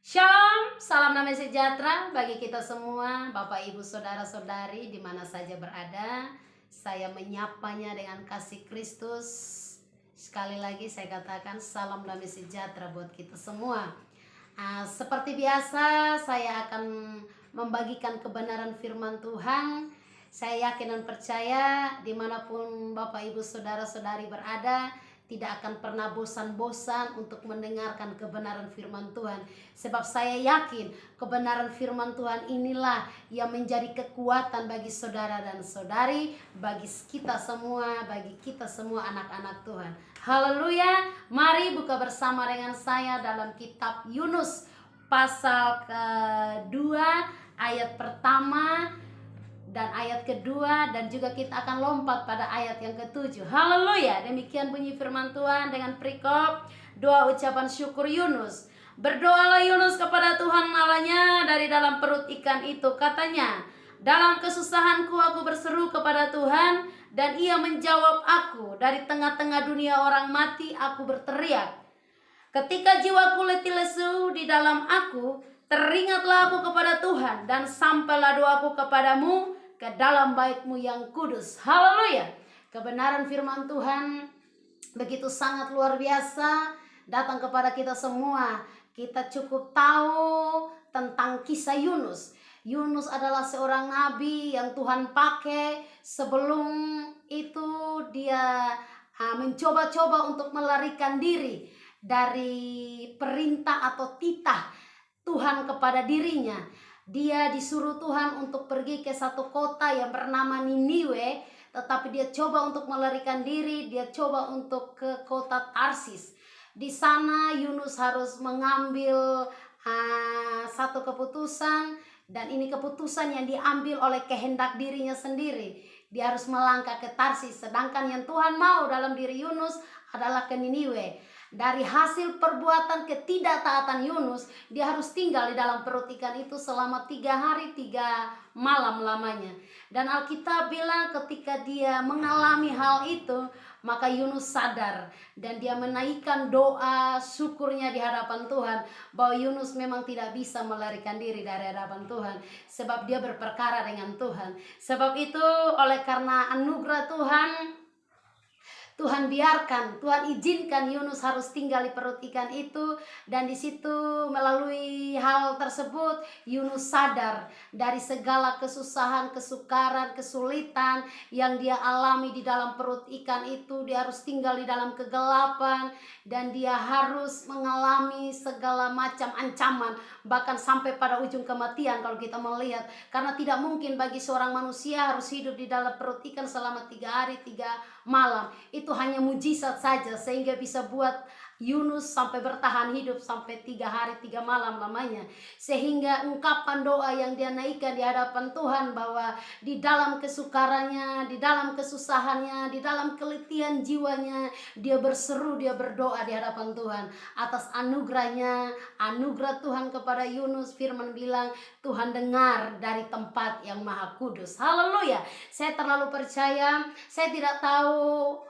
Shalom, salam damai sejahtera bagi kita semua, Bapak Ibu Saudara-saudari di mana saja berada. Saya menyapanya dengan kasih Kristus. Sekali lagi saya katakan salam damai sejahtera buat kita semua. Seperti biasa saya akan membagikan kebenaran firman Tuhan. Saya yakin dan percaya dimanapun Bapak Ibu Saudara-saudari berada, tidak akan pernah bosan-bosan untuk mendengarkan kebenaran firman Tuhan. Sebab saya yakin kebenaran firman Tuhan inilah yang menjadi kekuatan bagi saudara dan saudari, bagi kita semua anak-anak Tuhan. Haleluya. Mari buka bersama dengan saya dalam kitab Yunus pasal kedua ayat pertama dan ayat kedua, dan juga kita akan lompat pada ayat yang ketujuh. Haleluya. Demikian bunyi firman Tuhan dengan perikop doa ucapan syukur Yunus. Berdoalah Yunus kepada Tuhan Allahnya dari dalam perut ikan itu. Katanya, dalam kesusahanku aku berseru kepada Tuhan, dan ia menjawab aku. Dari tengah-tengah dunia orang mati aku berteriak. Ketika jiwaku letih lesu di dalam aku, teringatlah aku kepada Tuhan, dan sampailah doaku kepadamu ke dalam bait-Mu yang kudus. Haleluya. Kebenaran firman Tuhan begitu sangat luar biasa datang kepada kita semua. Kita cukup tahu tentang kisah Yunus. Yunus adalah seorang nabi yang Tuhan pakai. Sebelum itu dia mencoba-coba untuk melarikan diri dari perintah atau titah Tuhan kepada dirinya. Dia disuruh Tuhan untuk pergi ke satu kota yang bernama Niniwe, tetapi dia coba untuk melarikan diri, dia coba untuk ke kota Tarsis. Di sana Yunus harus mengambil satu keputusan, dan ini keputusan yang diambil oleh kehendak dirinya sendiri. Dia harus melangkah ke Tarsis, sedangkan yang Tuhan mau dalam diri Yunus adalah ke Niniwe. Dari hasil perbuatan ketidaktaatan Yunus, dia harus tinggal di dalam perut ikan itu selama 3 hari 3 malam lamanya. Dan Alkitab bilang ketika dia mengalami hal itu, maka Yunus sadar dan dia menaikkan doa syukurnya di hadapan Tuhan, bahwa Yunus memang tidak bisa melarikan diri dari hadapan Tuhan, sebab dia berperkara dengan Tuhan. Sebab itu oleh karena anugerah Tuhan biarkan, Tuhan izinkan Yunus harus tinggal di perut ikan itu. Dan di situ melalui hal tersebut Yunus sadar dari segala kesusahan, kesukaran, kesulitan yang dia alami di dalam perut ikan itu. Dia harus tinggal di dalam kegelapan, dan dia harus mengalami segala macam ancaman, bahkan sampai pada ujung kematian kalau kita melihat. Karena tidak mungkin bagi seorang manusia harus hidup di dalam perut ikan selama 3 hari 3 malam. Itu hanya mujizat saja sehingga bisa buat Yunus sampai bertahan hidup sampai 3 hari 3 malam lamanya. Sehingga ungkapan doa yang dia naikkan di hadapan Tuhan, bahwa di dalam kesukarannya, di dalam kesusahannya, di dalam keletihan jiwanya, dia berseru, dia berdoa di hadapan Tuhan atas anugerahnya, anugerah Tuhan kepada Yunus. Firman bilang, Tuhan dengar dari tempat yang maha kudus. Haleluya. Saya terlalu percaya. Saya tidak tahu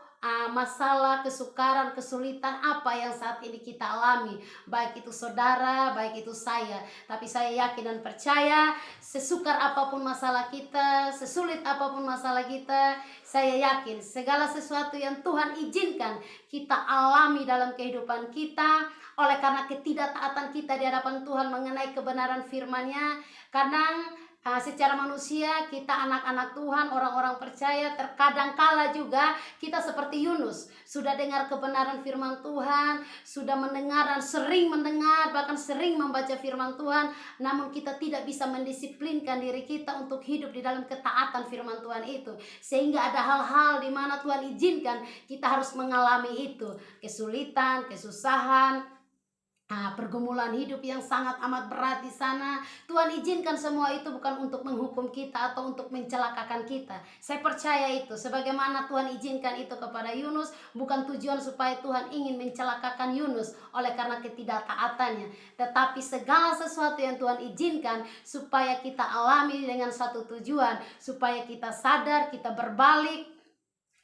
masalah, kesukaran, kesulitan apa yang saat ini kita alami, baik itu saudara, baik itu saya. Tapi saya yakin dan percaya, sesukar apapun masalah kita, sesulit apapun masalah kita, saya yakin segala sesuatu yang Tuhan izinkan kita alami dalam kehidupan kita, oleh karena ketidaktaatan kita di hadapan Tuhan mengenai kebenaran firman-Nya. Kadang secara manusia kita anak-anak Tuhan, orang-orang percaya, terkadang kala juga kita seperti Yunus, sudah dengar kebenaran firman Tuhan, sudah mendengar dan sering mendengar, bahkan sering membaca firman Tuhan, namun kita tidak bisa mendisiplinkan diri kita untuk hidup di dalam ketaatan firman Tuhan itu. Sehingga ada hal-hal di mana Tuhan izinkan kita harus mengalami itu, kesulitan, kesusahan, pergumulan hidup yang sangat amat berat di sana. Tuhan izinkan semua itu bukan untuk menghukum kita atau untuk mencelakakan kita. Saya percaya itu, sebagaimana Tuhan izinkan itu kepada Yunus, bukan tujuan supaya Tuhan ingin mencelakakan Yunus oleh karena ketidaktaatannya, tetapi segala sesuatu yang Tuhan izinkan supaya kita alami dengan satu tujuan, supaya kita sadar, kita berbalik,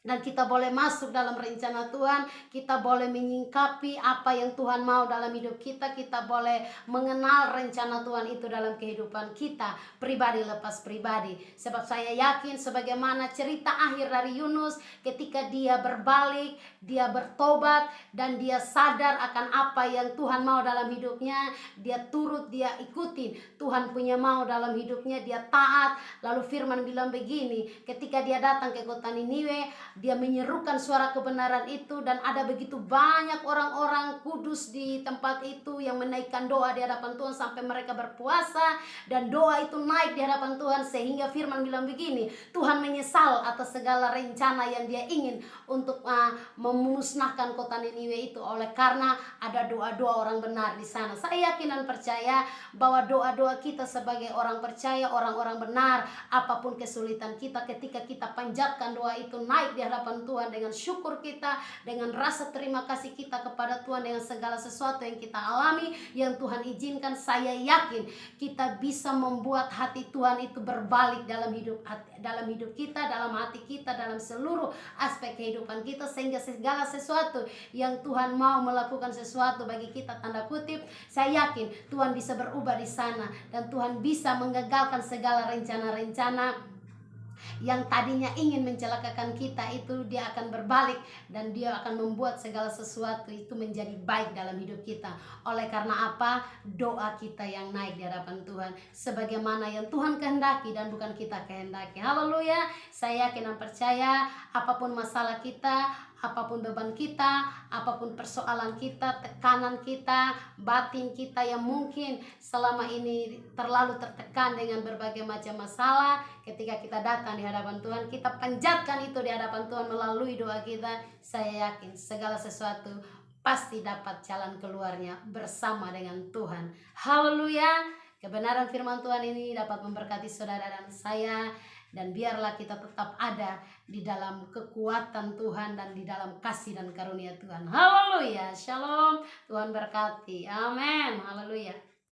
dan kita boleh masuk dalam rencana Tuhan, kita boleh menyingkapi apa yang Tuhan mau dalam hidup kita, kita boleh mengenal rencana Tuhan itu dalam kehidupan kita, pribadi lepas pribadi. Sebab saya yakin sebagaimana cerita akhir dari Yunus, ketika dia berbalik, dia bertobat, dan dia sadar akan apa yang Tuhan mau dalam hidupnya, dia turut, dia ikutin Tuhan punya mau dalam hidupnya, dia taat. Lalu firman bilang begini, ketika dia datang ke kota Niniwe, dia menyerukan suara kebenaran itu, dan ada begitu banyak orang-orang kudus di tempat itu yang menaikkan doa di hadapan Tuhan sampai mereka berpuasa, dan doa itu naik di hadapan Tuhan sehingga firman bilang begini, Tuhan menyesal atas segala rencana yang dia ingin untuk memusnahkan kota Niniwe itu, oleh karena ada doa-doa orang benar di sana. Saya yakin dan percaya bahwa doa-doa kita sebagai orang percaya, orang-orang benar, apapun kesulitan kita, ketika kita panjatkan doa itu naik di hadapan Tuhan dengan syukur kita, dengan rasa terima kasih kita kepada Tuhan, dengan segala sesuatu yang kita alami, yang Tuhan izinkan, saya yakin kita bisa membuat hati Tuhan itu berbalik dalam hidup kita, dalam hati kita, dalam seluruh aspek kehidupan kita, sehingga segala sesuatu yang Tuhan mau melakukan sesuatu bagi kita, tanda kutip, saya yakin Tuhan bisa berubah di sana, dan Tuhan bisa menggagalkan segala rencana-rencana yang tadinya ingin mencelakakan kita itu. Dia akan berbalik, dan dia akan membuat segala sesuatu itu menjadi baik dalam hidup kita. Oleh karena apa? Doa kita yang naik di hadapan Tuhan, sebagaimana yang Tuhan kehendaki dan bukan kita kehendaki. Haleluya. Saya yakin dan percaya apapun masalah kita, apapun beban kita, apapun persoalan kita, tekanan kita, batin kita yang mungkin selama ini terlalu tertekan dengan berbagai macam masalah, ketika kita datang di hadapan Tuhan, kita panjatkan itu di hadapan Tuhan melalui doa kita, saya yakin segala sesuatu pasti dapat jalan keluarnya bersama dengan Tuhan. Haleluya. Kebenaran firman Tuhan ini dapat memberkati saudara dan saya, dan biarlah kita tetap ada di dalam kekuatan Tuhan dan di dalam kasih dan karunia Tuhan. Haleluya. Shalom. Tuhan berkati. Amin. Haleluya.